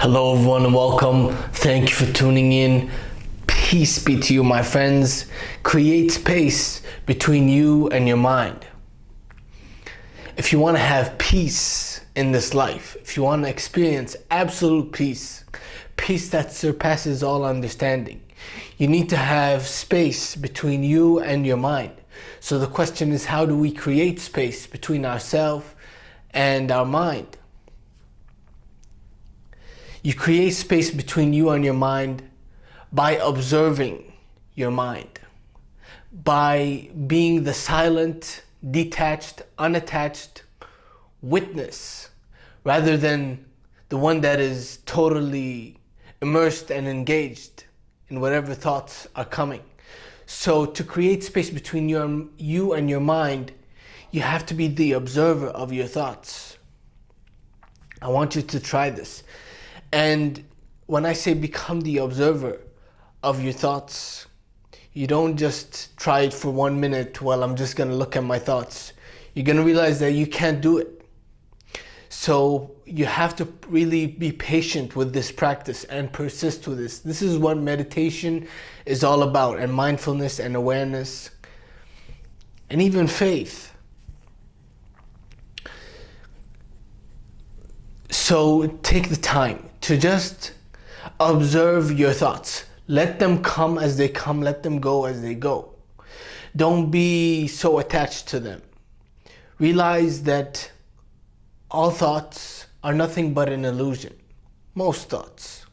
Hello, everyone, and welcome. Thank you for tuning in. Peace be to you, my friends. Create space between you and your mind. If you want to have peace in this life, if you want to experience absolute peace, peace that surpasses all understanding, you need to have space between you and your mind. So the question is, how do we create space between ourselves and our mind? You create space between you and your mind by observing your mind, by being the silent, detached, unattached witness, rather than the one that is totally immersed and engaged in whatever thoughts are coming. So to create space between you and your mind, you have to be the observer of your thoughts. I want you to try this. And when I say become the observer of your thoughts, you don't just try it for 1 minute. Well, I'm just going to look at my thoughts. You're going to realize that you can't do it. So you have to really be patient with this practice and persist with this. This is what meditation is all about, and mindfulness and awareness and even faith. So take the time to just observe your thoughts. Let them come as they come. Let them go as they go. Don't be so attached to them. Realize that all thoughts are nothing but an illusion. Most thoughts.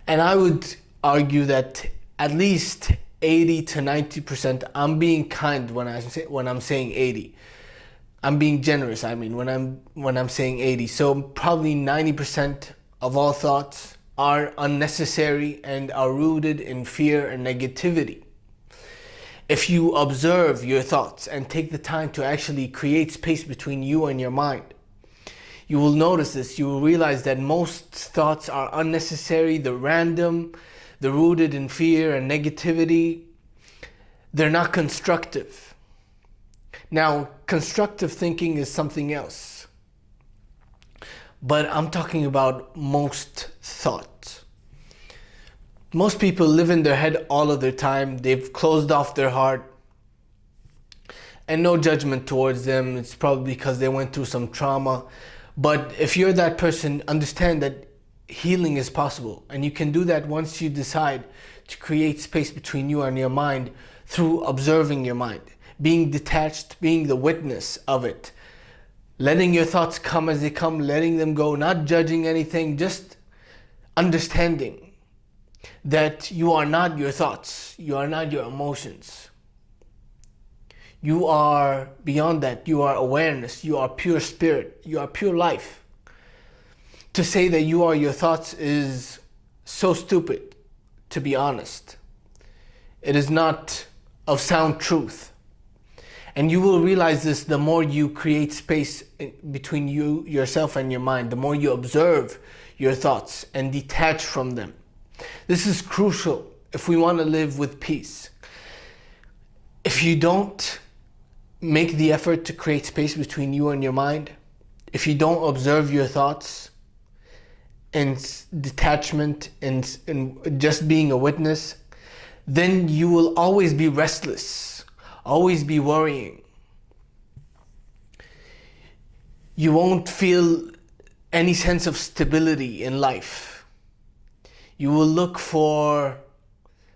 And I would argue that at least 80 to 90%, I'm being kind when I'm saying 80. I'm being generous, when I'm saying 80. So probably 90% of all thoughts are unnecessary and are rooted in fear and negativity. If you observe your thoughts and take the time to actually create space between you and your mind, you will notice this. You will realize that most thoughts are unnecessary, they're random, they're rooted in fear and negativity. They're not constructive. Now, constructive thinking is something else. But I'm talking about most thoughts. Most people live in their head all of their time. They've closed off their heart. And no judgment towards them. It's probably because they went through some trauma. But if you're that person, understand that healing is possible. And you can do that once you decide to create space between you and your mind through observing your mind. Being detached, being the witness of it. Letting your thoughts come as they come, letting them go, not judging anything, just understanding that you are not your thoughts, you are not your emotions. You are beyond that, you are awareness, you are pure spirit, you are pure life. To say that you are your thoughts is so stupid, to be honest. It is not of sound truth. And you will realize this the more you create space between yourself and your mind, the more you observe your thoughts and detach from them. This is crucial if we want to live with peace. If you don't make the effort to create space between you and your mind, if you don't observe your thoughts and detachment and just being a witness, then you will always be restless. Always be worrying. You won't feel any sense of stability in life. You will look for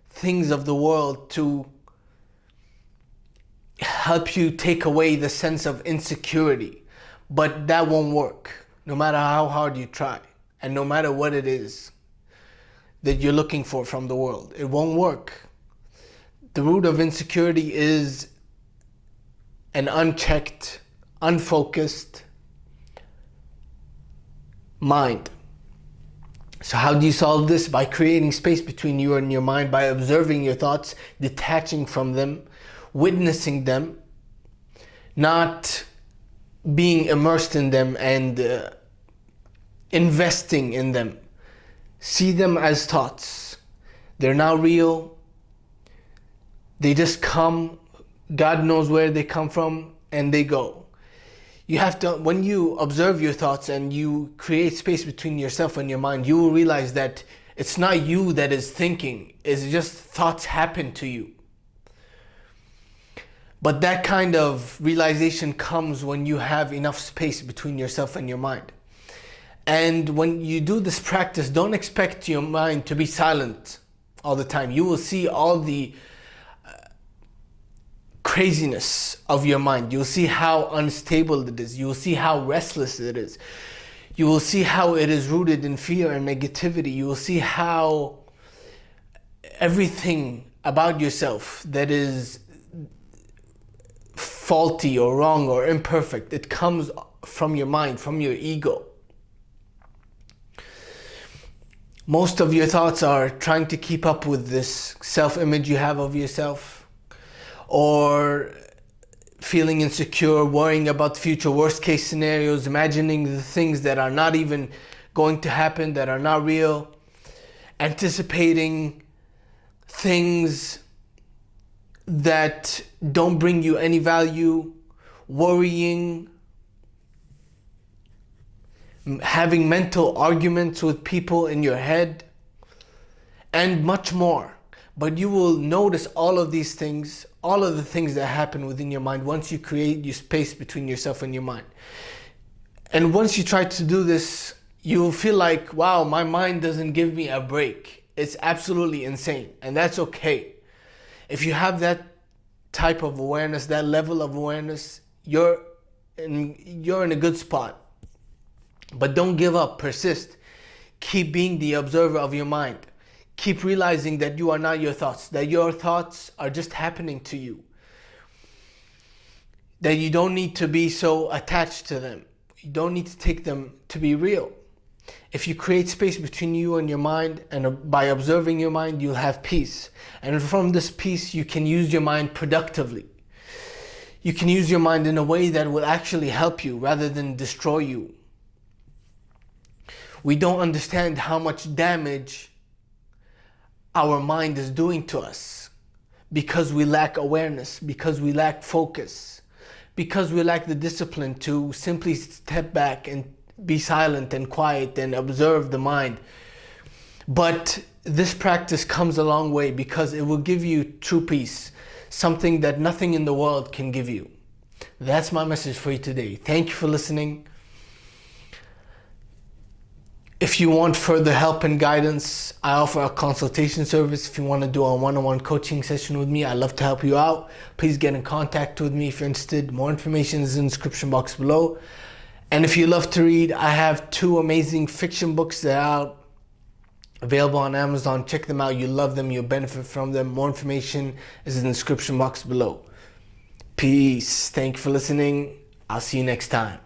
things of the world to help you take away the sense of insecurity. But that won't work, no matter how hard you try, and no matter what it is that you're looking for from the world. It won't work. The root of insecurity is an unchecked, unfocused mind. So how do you solve this? By creating space between you and your mind, by observing your thoughts, detaching from them, witnessing them, not being immersed in them and investing in them. See them as thoughts. They're not real. They just come, God knows where they come from, and they go. You have to, when you observe your thoughts and you create space between yourself and your mind, you will realize that it's not you that is thinking, it's just thoughts happen to you. But that kind of realization comes when you have enough space between yourself and your mind. And when you do this practice, don't expect your mind to be silent all the time. You will see all the craziness of your mind. You'll see how unstable it is. You will see how restless it is. You will see how it is rooted in fear and negativity. You will see how everything about yourself that is faulty or wrong or imperfect, it comes from your mind, from your ego. Most of your thoughts are trying to keep up with this self-image you have of yourself, or feeling insecure, worrying about future worst case scenarios, imagining the things that are not even going to happen, that are not real, anticipating things that don't bring you any value, worrying, having mental arguments with people in your head, and much more. But you will notice all of these things, all of the things that happen within your mind once you create your space between yourself and your mind. And once you try to do this, you will feel like, wow, my mind doesn't give me a break. It's absolutely insane, and that's okay. If you have that type of awareness, that level of awareness, you're in a good spot. But don't give up, persist. Keep being the observer of your mind. Keep realizing that you are not your thoughts, that your thoughts are just happening to you. That you don't need to be so attached to them. You don't need to take them to be real. If you create space between you and your mind, and by observing your mind, you'll have peace. And from this peace, you can use your mind productively. You can use your mind in a way that will actually help you rather than destroy you. We don't understand how much damage our mind is doing to us because we lack awareness, because we lack focus, because we lack the discipline to simply step back and be silent and quiet and observe the mind. But this practice comes a long way because it will give you true peace, something that nothing in the world can give you. That's my message for you today. Thank you for listening. If you want further help and guidance, I offer a consultation service. If you want to do a one-on-one coaching session with me, I'd love to help you out. Please get in contact with me if you're interested. More information is in the description box below. And if you love to read, I have 2 amazing fiction books that are available on Amazon. Check them out. You'll love them. You'll benefit from them. More information is in the description box below. Peace. Thank you for listening. I'll see you next time.